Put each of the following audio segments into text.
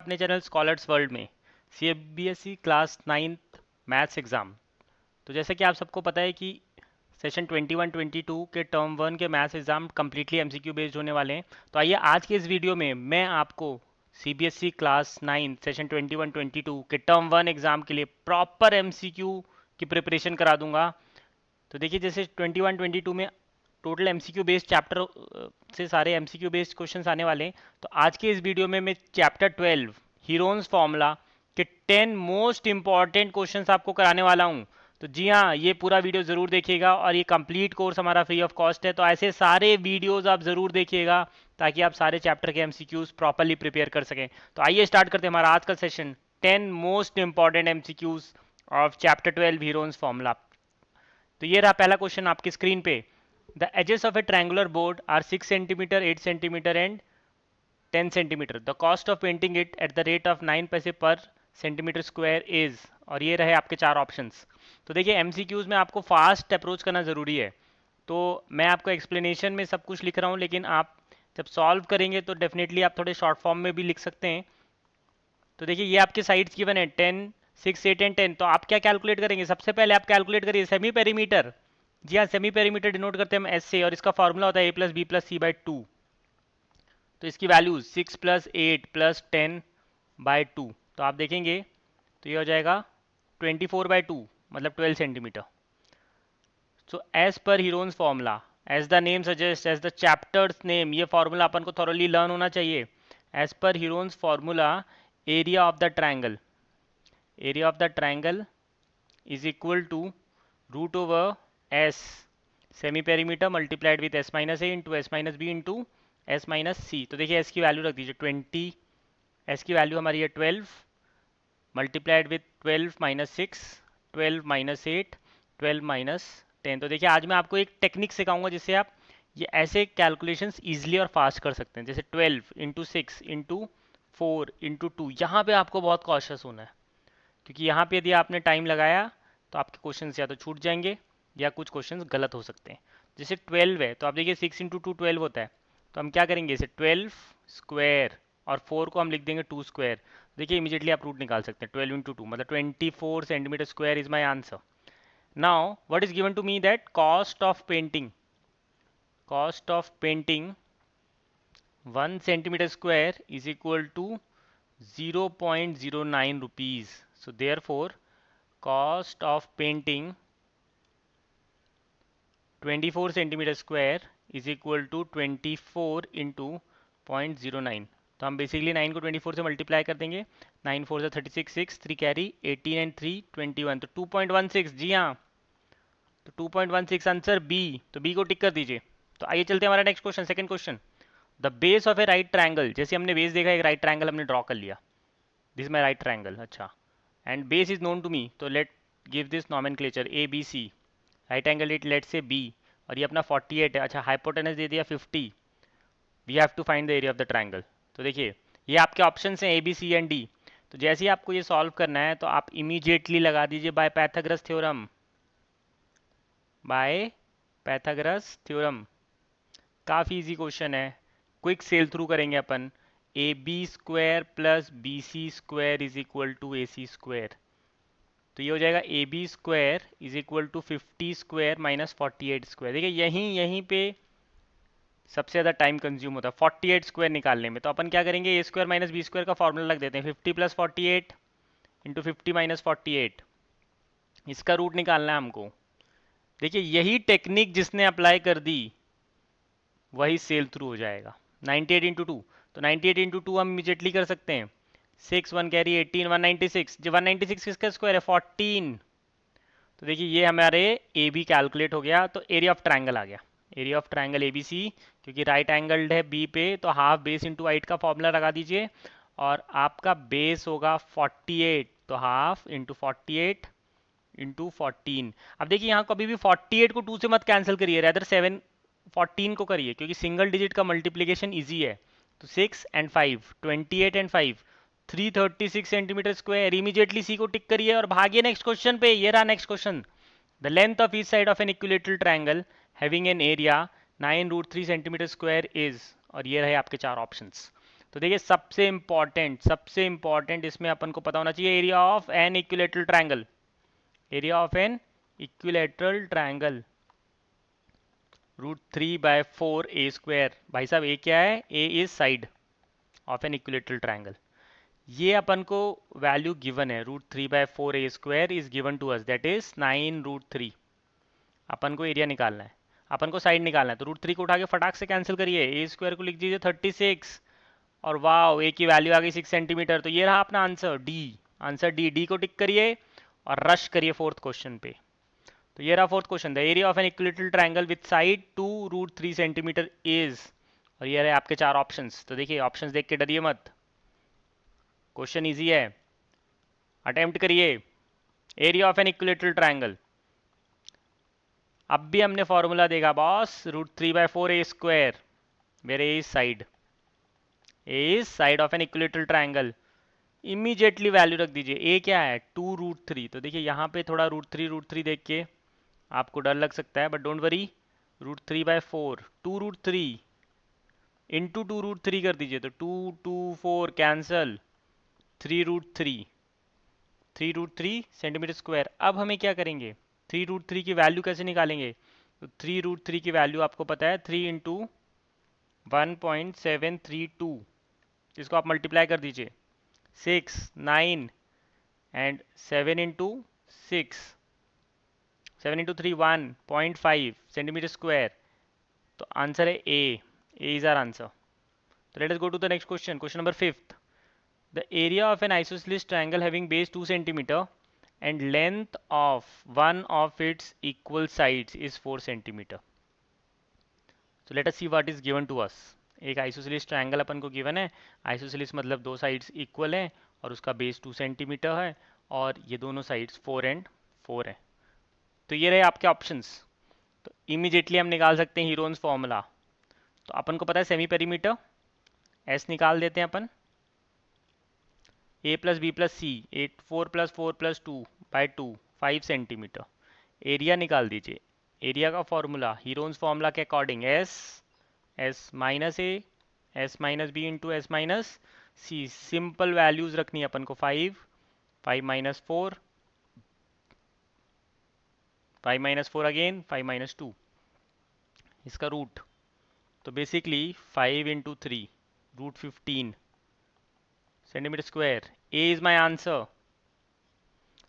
अपने channel scholars world में CBSE class 9th maths exam. तो जैसे कि आप सबको पता है कि सेशन 21-22 के टर्म 1 के maths exam completely MCQ based होने वाले हैं। तो आइए आज के इस वीडियो में मैं आपको सीबीएसई क्लास 9 सेशन 21-22 के टर्म 1 एग्ज़ाम के लिए प्रॉपर एमसीक्यू की प्रिपरेशन करा दूंगा। तो देखिए जैसे 21-22 में टोटल एमसीक्यू बेस्ड चैप्टर से सारे एमसीक्यू बेस्ड क्वेश्चंस आने वाले हैं। तो आज के इस वीडियो में मैं चैप्टर 12 हीरोन्स फॉर्मूला के 10 मोस्ट इंपॉर्टेंट क्वेश्चंस आपको कराने वाला हूं। तो जी हाँ, ये पूरा वीडियो ज़रूर देखिएगा और ये कंप्लीट कोर्स हमारा फ्री ऑफ कॉस्ट है। तो ऐसे सारे वीडियोस आप ज़रूर देखिएगा ताकि आप सारे चैप्टर के एमसीक्यूज प्रॉपरली प्रिपेयर कर सकें। तो आइए स्टार्ट करते हैं हमारा आज का session 10 most important MCQs of chapter 12 Heron's formula. तो ये रहा पहला क्वेश्चन आपकी स्क्रीन पे। The edges of a triangular board are 6 centimetre, 8 centimetre and 10 centimetre. The cost of painting it at the rate of 9 paise पर सेंटीमीटर स्क्वायर इज। और ये रहे आपके चार ऑप्शंस। तो देखिए एमसीक्यूज में आपको फास्ट अप्रोच करना ज़रूरी है। तो मैं आपको एक्सप्लेनेशन में सब कुछ लिख रहा हूँ, लेकिन आप जब सॉल्व करेंगे तो डेफिनेटली आप थोड़े शॉर्ट फॉर्म में भी लिख सकते हैं। तो देखिए ये आपके साइड्स गिवन है 10, 6, 8 एंड 10। तो आप क्या कैलकुलेट करेंगे? सबसे पहले आप कैलकुलेट करिए सेमी पेरीमीटर। जी हाँ, सेमी पेरीमीटर डिनोट करते हैं हम एस से, और इसका फॉर्मूला होता है A plus B plus C by 2। तो इसकी वैल्यूज 6 प्लस 8 प्लस 10 बाई 2। तो आप देखेंगे तो ये हो जाएगा 24/2, मतलब 12 centimetre. So as per Heron's formula, as the name suggest, as the chapter's name, ये फॉर्मूला अपन को थॉरली लर्न होना चाहिए। As per Heron's formula, area of the triangle, area of the triangle is equal to root over s semi perimeter multiplied with s minus A into S minus B into S minus C. तो देखिए s की value रख दीजिए 20, s की value हमारी है 12 multiplied with 12 minus 6, 12 minus 8, 12 minus 10। तो देखिए आज मैं आपको एक टेक्निक सिखाऊंगा जिससे आप ये ऐसे कैलकुलेशंस इजीली और फास्ट कर सकते हैं। जैसे 12 इंटू 6 इंटू 4 इंटू 2। यहाँ पे आपको बहुत कॉशियस होना है, क्योंकि यहाँ पे यदि आपने टाइम लगाया तो आपके क्वेश्चंस या तो छूट जाएंगे या कुछ क्वेश्चंस गलत हो सकते हैं। जैसे 12 है तो आप देखिए 6 इंटू 2 12 होता है। तो हम क्या करेंगे, इसे 12 स्क्वायर और 4 को हम लिख देंगे 2 स्क्वायर। देखिए इमीडिएटली आप रूट निकाल सकते हैं। 12 इंटू 2 मतलब 24 centimetre square is my answer. Now what is given to me that cost of painting, cost of painting 1 centimetre square is equal to 0.09 rupees. So therefore cost of painting 24 centimeter square is equal to 24 into 0.09। तो हम basically 9 को 24 से multiply कर देंगे। 9 4 से 36, 6 3 carry 18 and 3 21। तो 2.16। जी हाँ, तो 2.16 आंसर बी। तो बी को टिक कर दीजिए। तो आइए चलते हैं हमारा next question, second question. The base of A right triangle, जैसे हमने बेस देखा एक राइट ट्रायंगल हमने ड्रॉ कर लिया, this is my right triangle. अच्छा, and base is known to me, तो let give this nomenclature A B C. Right angle it let say B, और ये अपना 48 है। अच्छा, हाइपोटेनस दे दिया 50। We have to find the area of the triangle. तो देखिए ये आपके ऑप्शन हैं A B C and D. तो जैसे ही आपको ये सॉल्व करना है तो आप इमीडिएटली लगा दीजिए by Pythagoras theorem, by Pythagoras theorem. काफ़ी इजी क्वेश्चन है, क्विक सेल थ्रू करेंगे अपन। A B square plus B C square is equal to A C square. तो ये हो जाएगा A B square is equal to 50 square minus 48 square. देखिए यहीं यहीं पे सबसे ज़्यादा टाइम कंज्यूम होता है 48 स्क्वायर निकालने में। तो अपन क्या करेंगे, ए स्क्वायर माइनस बी स्क्वायर का फॉर्मूला लग देते हैं। 50 प्लस 48 इंटू 50 माइनस 48, इसका रूट निकालना है हमको। देखिए यही टेक्निक जिसने अप्लाई कर दी वही सेल थ्रू हो जाएगा। 98 इंटू 2, तो 98 इंटू 2 हम इमीजिएटली कर सकते हैं। 6 1 कैरी 18, 196। जो 196 किसका स्क्वायर है, 14। तो देखिए ये हमारे ए बी कैलकुलेट हो गया, तो एरिया ऑफ ट्रायंगल आ गया। Area of triangle A B C, क्योंकि राइट एंगल्ड है बी पे, तो हाफ बेस इंटू हाइट का फॉर्मूला लगा दीजिए। और आपका बेस होगा 48, तो हाफ इंटू 48 इंटू 14। अब देखिए यहाँ कभी भी 48 को 2 से मत कैंसिल करिए, रेदर 7 14 को करिए, क्योंकि सिंगल डिजिट का मल्टीप्लीकेशन ईजी है। तो 6 and 5 28 and 5 336 centimetre square. Immediately see को टिक करिए और भागिए नेक्स्ट क्वेश्चन पे। ये रहा next question. The length of each side of an equilateral triangle having an area 9 root 3 centimetre square is. और ये रहे आपके चार ऑप्शंस। तो देखिए सबसे इंपॉर्टेंट इसमें अपन को पता होना चाहिए area of an equilateral triangle. Area of an equilateral triangle √3/4 a²। भाई साहब ए क्या है? A is side of an equilateral triangle. ये अपन को वैल्यू गिवन है, √3/4 a² is given to us, that is 9√3। अपन को एरिया निकालना है, अपन को साइड निकालना है, तो √3 को उठा के फटाक से कैंसिल करिए, a² को लिख दीजिए 36, और वाह ए की वैल्यू आ गई 6 सेंटीमीटर। तो ये रहा अपना answer D. Answer D, D को टिक करिए और रश करिए फोर्थ क्वेश्चन पे। तो ये रहा fourth question, the area of an equilateral triangle with side 2√3 centimetre is, और ये रहे आपके चार ऑप्शंस। तो देखिए ऑप्शंस देख के डरिए मत, क्वेश्चन इजी है, अटेम्प्ट करिए। Area of an equilateral triangle, अब भी हमने फॉर्मूला देखा boss, √3/4 a², where a is side, a is side of an equilateral triangle. Immediately value रख दीजिए, ए क्या है? 2√3। तो देखिए यहाँ पे थोड़ा √3 देख के आपको डर लग सकता है, बट डोंट वरी, √3/4, 2√3 इंटू 2√3 कर दीजिए, तो 2 2 4 कैंसल, 3√3, 3√3 सेंटीमीटर स्क्वायर। अब हमें क्या करेंगे, 3√3 की वैल्यू कैसे निकालेंगे? तो 3√3 की वैल्यू आपको पता है 3 इंटू 1.732, इसको आप मल्टीप्लाई कर दीजिए, 6 9 and 7 into 6, 7 into 3 1.5 centimetre square. तो आंसर है A, A is our answer. तो let us go to the next question, question number 5th। The area of an isosceles triangle having base 2 centimetre and length of one of its equal sides is 4 centimeter. So let us see what is given to us. एक isosceles triangle अपन को given है, isosceles मतलब दो sides equal हैं और उसका base 2 centimetre है और ये दोनों साइड्स 4 एंड 4 है। तो ये रहे आपके ऑप्शंस। तो इमीडिएटली हम निकाल सकते हैं हीरोन्स फॉर्मूला। तो अपन को पता है सेमी पेरीमीटर, एस निकाल देते हैं अपन, a plus B plus C, 4 + 4 + 2/2 5 centimetre. Area निकाल दीजिए, एरिया का फॉर्मूला हीरोन्स फॉर्मूला के according S, S minus A, S minus B into S minus C. Simple values रखनी है अपन को, 5 5 - 4, 5 - 4 अगेन, 5 - 2, इसका रूट। तो basically 5 into 3 √15 centimetre square. A is my answer.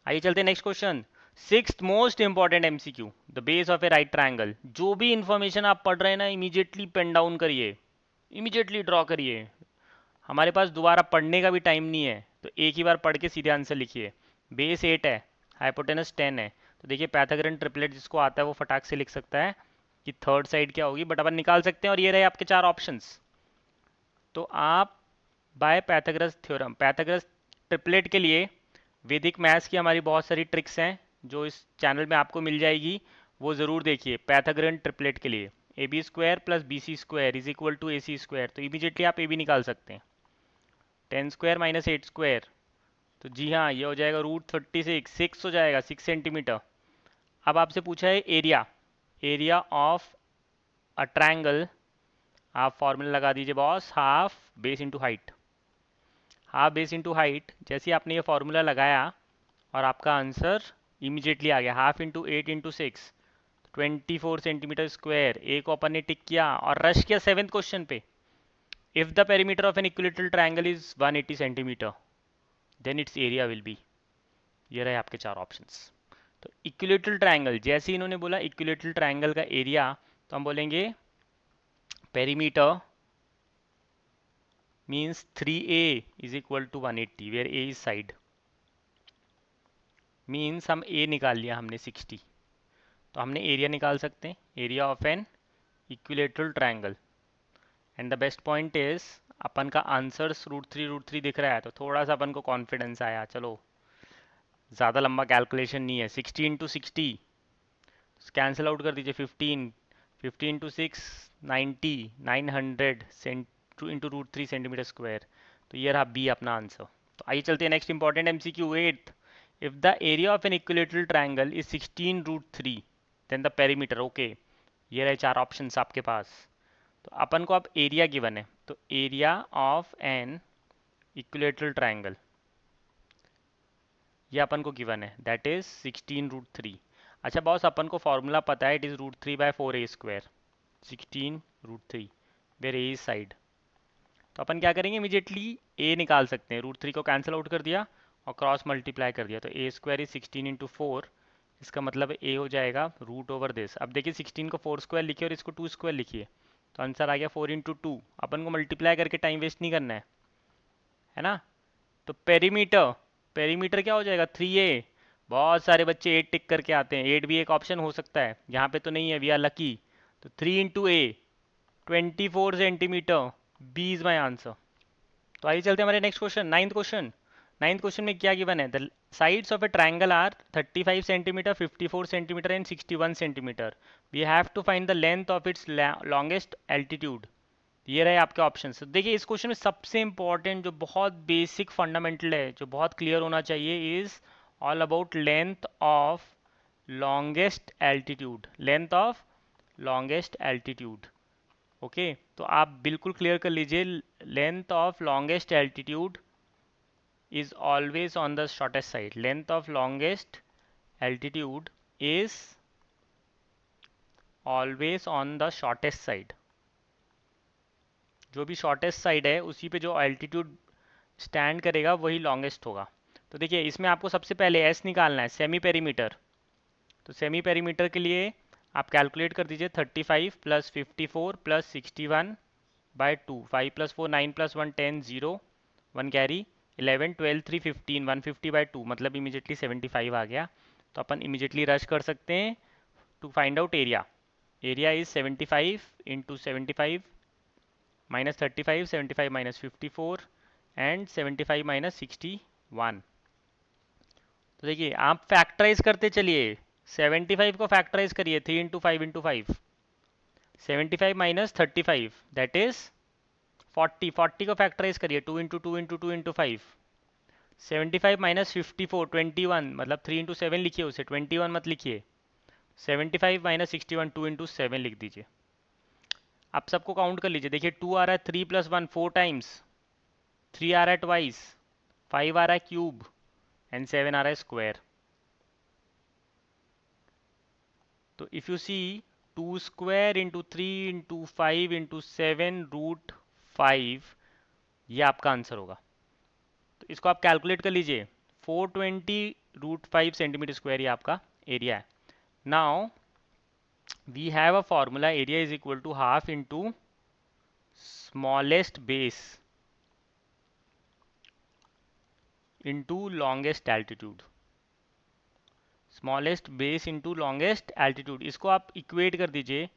आइए चलते हैं next question, 6th most important MCQ, the base of A right triangle. जो भी इंफॉर्मेशन आप पढ़ रहे हैं ना, इमीडिएटली पेन डाउन करिए, इमीडिएटली ड्रॉ करिए। हमारे पास दोबारा पढ़ने का भी टाइम नहीं है, तो एक ही बार पढ़ के सीधे आंसर लिखिए। बेस 8 है, हाइपोटेनस 10 है, तो देखिए पैथागोरन ट्रिपलेट जिसको आता है वो फटाक से लिख सकता है कि थर्ड साइड क्या होगी, बट अपन निकाल सकते हैं। और ये रहे आपके चार ऑप्शंस। तो आप by Pythagoras theorem, Pythagoras triplet के लिए वैदिक मैथ्स की हमारी बहुत सारी ट्रिक्स हैं जो इस चैनल में आपको मिल जाएगी, वो ज़रूर देखिए। पैथागोरन ट्रिपलेट के लिए AB² + BC² is equal to AC², तो इमीडिएटली आप AB निकाल सकते हैं। 10² - 8², तो जी हाँ ये हो जाएगा √36, 6 हो जाएगा, 6 सेंटीमीटर। अब आपसे पूछा है area, area of a triangle, आप फॉर्मूला लगा दीजिए boss, half base into height. Half base into height, जैसे ही आपने ये फॉर्मूला लगाया और आपका आंसर इमीडिएटली आ गया, half into 8 into 6, 24 centimetre square. A को अपन ने टिक किया और रश किया 7th क्वेश्चन पे। If the perimeter of an equilateral triangle is 180 centimetre then its area will be. ये रहे आपके चार ऑप्शंस। तो इक्विलेटरल ट्रायंगल, जैसे ही इन्होंने बोला इक्विलेटरल ट्रायंगल का एरिया, तो हम बोलेंगे perimeter means 3a is equal to 180 where a is side, means हम a निकाल लिया हमने 60, तो हमने एरिया निकाल सकते हैं, area of an equilateral triangle. And the best point is अपन का आंसर √3 दिख रहा है, तो थोड़ा सा अपन को कॉन्फिडेंस आया। चलो ज़्यादा लंबा कैलकुलेशन नहीं है, 60 इंटू 60 कैंसिल आउट कर दीजिए, 15 15 इंटू 6 90 900 इंटू √3 सेंटीमीटर स्क्वायर। तो ये रहा बी अपना आंसर। तो आइए चलते हैं next important MCQ 8th। If the area of an equilateral triangle is 16 √3 then the perimeter, okay. ये रहे चार ऑप्शंस आपके पास। तो अपन को अब एरिया गिवन है, तो area of an equilateral triangle ये अपन को गिवन है, दैट इज 16√3। अच्छा बॉस, अपन को फॉर्मूला पता है, it is √3/4a², 16√3 where a is side. तो अपन क्या करेंगे, इमीडिएटली ए निकाल सकते हैं, √3 को कैंसिल आउट कर दिया और क्रॉस मल्टीप्लाई कर दिया, तो a² इज 16 × 4, इसका मतलब ए हो जाएगा √/this। अब देखिए 16 को 4² लिखिए और इसको 2² लिखिए, तो आंसर आ गया 4 × 2। अपन को मल्टीप्लाई करके टाइम वेस्ट नहीं करना है ना। तो पेरीमीटर, पेरीमीटर क्या हो जाएगा 3a। बहुत सारे बच्चे 8 टिक करके आते हैं, 8 भी एक ऑप्शन हो सकता है, यहाँ पे तो नहीं है, वी आर लकी। तो 3 × a 24 centimetre, B is my answer. तो आइए चलते हैं हमारे next question, ninth question. Ninth question में क्या गिवन है, the sides of a triangle are 35 centimetre, 54 centimetre and 61 centimetre. We have to find the length of its longest altitude. ये रहे आपके ऑप्शन। देखिए इस क्वेश्चन में सबसे इंपॉर्टेंट जो बहुत बेसिक फंडामेंटल है, जो बहुत क्लियर होना चाहिए, is all about length of longest altitude, length of longest altitude. Okay, तो आप बिल्कुल क्लियर कर लीजिए, length of longest altitude is always on the shortest side. Length of longest altitude is always on the shortest side. जो भी shortest side है उसी पे जो एल्टीट्यूड स्टैंड करेगा वही लॉन्गेस्ट होगा। तो देखिए इसमें आपको सबसे पहले एस निकालना है, सेमी पेरीमीटर। तो सेमी पेरीमीटर के लिए आप कैलकुलेट कर दीजिए 35 + 54 + 61/2, 5 + 4 9 + 1 10, 0 1 कैरी, 11 12 3 15, 150/2 मतलब इमीजिएटली 75 आ गया। तो अपन इमीजिएटली रश कर सकते हैं to find out area. Area is 75 × 75 -35, 75 - 54 and 75 - 61। तो देखिए आप फैक्टराइज करते चलिए, 75 को फैक्टराइज करिए, 3 × 5 × 5, 75 - 35 दैट इज 40, 40 को फैक्टराइज करिए, 2 × 2 × 2 × 5, 75 - 54 21, मतलब 3 × 7 लिखिए उसे, 21 मत लिखिए। 75 - 61 2 × 7 लिख दीजिए। आप सबको काउंट कर लीजिए, देखिए 2 आ रहा है 3 + 1 4 टाइम्स, 3 आ रहा है ट्वाइस, 5 आ रहा है क्यूब एंड 7 आ रहा है स्क्वायर। तो इफ यू सी 2² × 3 × 5 × 7 √5, ये आपका आंसर होगा। तो इसको आप कैलकुलेट कर लीजिए, 420 √5 सेंटीमीटर स्क्वायर ये आपका एरिया है। Now we have a formula, area is equal to half into smallest base into longest altitude, smallest base into longest altitude. इसको आप इक्वेट कर दीजिए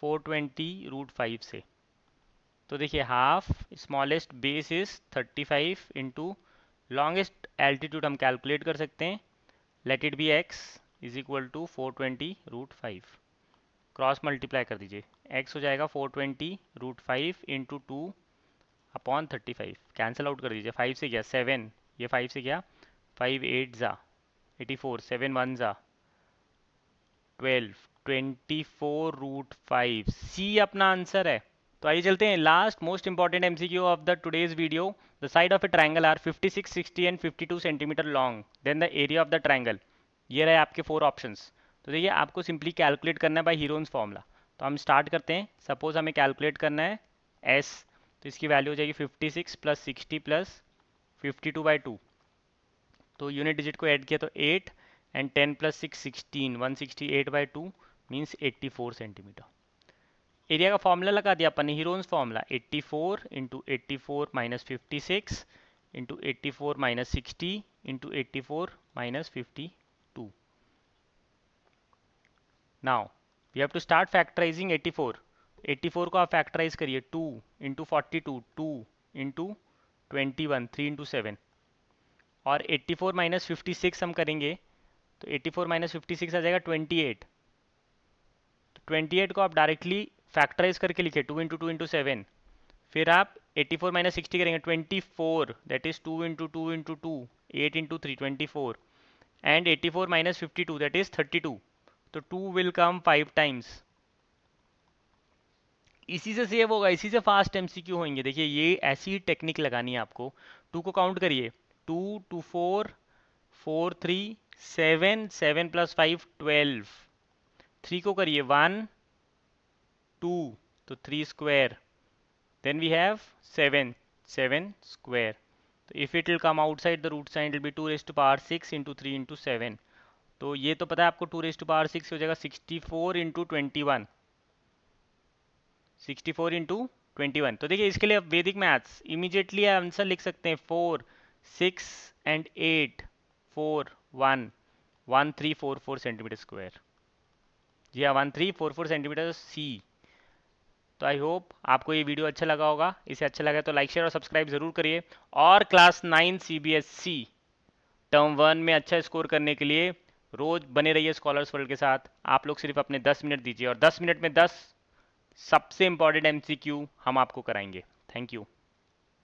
420 √5 से। तो देखिए half smallest base is 35 into longest altitude हम कैलकुलेट कर सकते हैं, let it be x is equal to 420 √5। Cross multiply कर दीजिए, x हो जाएगा 420 √5 इंटू 2/35, कैंसिल आउट कर दीजिए, 5 से गया 7, ये 5 से गया 5 8 ज़ा 84, 7 1 ज़ा 12, 24 √5, सी अपना आंसर है। तो आइए चलते हैं last most important MCQ of the today's video. The side of a triangle are 56 60 and 52 centimetre long, then the area of the triangle. ये रहे आपके 4 ऑप्शंस। तो देखिए आपको सिंपली कैलकुलेट करना है बाय हीरोन्स फॉर्मूला। तो हम स्टार्ट करते हैं, सपोज हमें कैलकुलेट करना है एस, तो इसकी वैल्यू हो जाएगी 56 + 60 + 52/2। तो यूनिट डिजिट को ऐड किया तो 8 एंड 10 + 6 16, 168/2 मीन्स 84 सेंटीमीटर। एरिया का फॉर्मूला लगा दिया अपन ने, Heron's formula, 84 × 84 - 56 × 84 - 60 × 84 - 52। Now we have to start factorising 84। 84 को आप फैक्टराइज करिए, 2 × 42, 2 × 21, 3 × 7, और 84 - 56 हम करेंगे तो 84 - 56 आ जाएगा 28। तो 28 को आप डायरेक्टली फैक्टराइज करके लिखे, 2 × 2 × 7, फिर आप 84 - 60 करेंगे 24, that is 2 × 2 × 2, 8 × 3 24, and 84 - 52 that is 32। तो 2 विल कम 5 टाइम्स, इसी से सेव होगा, इसी से फास्ट एमसीक्यू होंगे। देखिए ये ऐसी ही टेक्निक लगानी है आपको। टू को काउंट करिए, two, two four, four three, seven, seven plus five 12। Three को करिए, वन, टू, तो three square, then we have seven, seven square. तो if it will come outside the root sign, it will be two raise to power six into three into seven. तो ये तो पता है आपको, two raise to power six हो जाएगा 64 into 21, 64 into 21। तो देखिए इसके लिए अब वैदिक मैथ्स इमीजिएटली आंसर लिख सकते हैं, 4, 6 एंड 8, 4, 1, 1344 सेंटीमीटर स्क्वायर। जी हाँ, 1344 सेंटीमीटर सी। तो आई होप आपको ये वीडियो अच्छा लगा होगा। इसे अच्छा लगा तो लाइक शेयर और सब्सक्राइब ज़रूर करिए। और क्लास 9 सीबीएसई टर्म 1 में अच्छा स्कोर करने के लिए रोज़ बने रहिए स्कॉलर्स वर्ल्ड के साथ। आप लोग सिर्फ अपने 10 मिनट दीजिए और 10 मिनट में 10 सबसे इंपॉर्टेंट एमसीक्यू हम आपको कराएंगे। Thank you.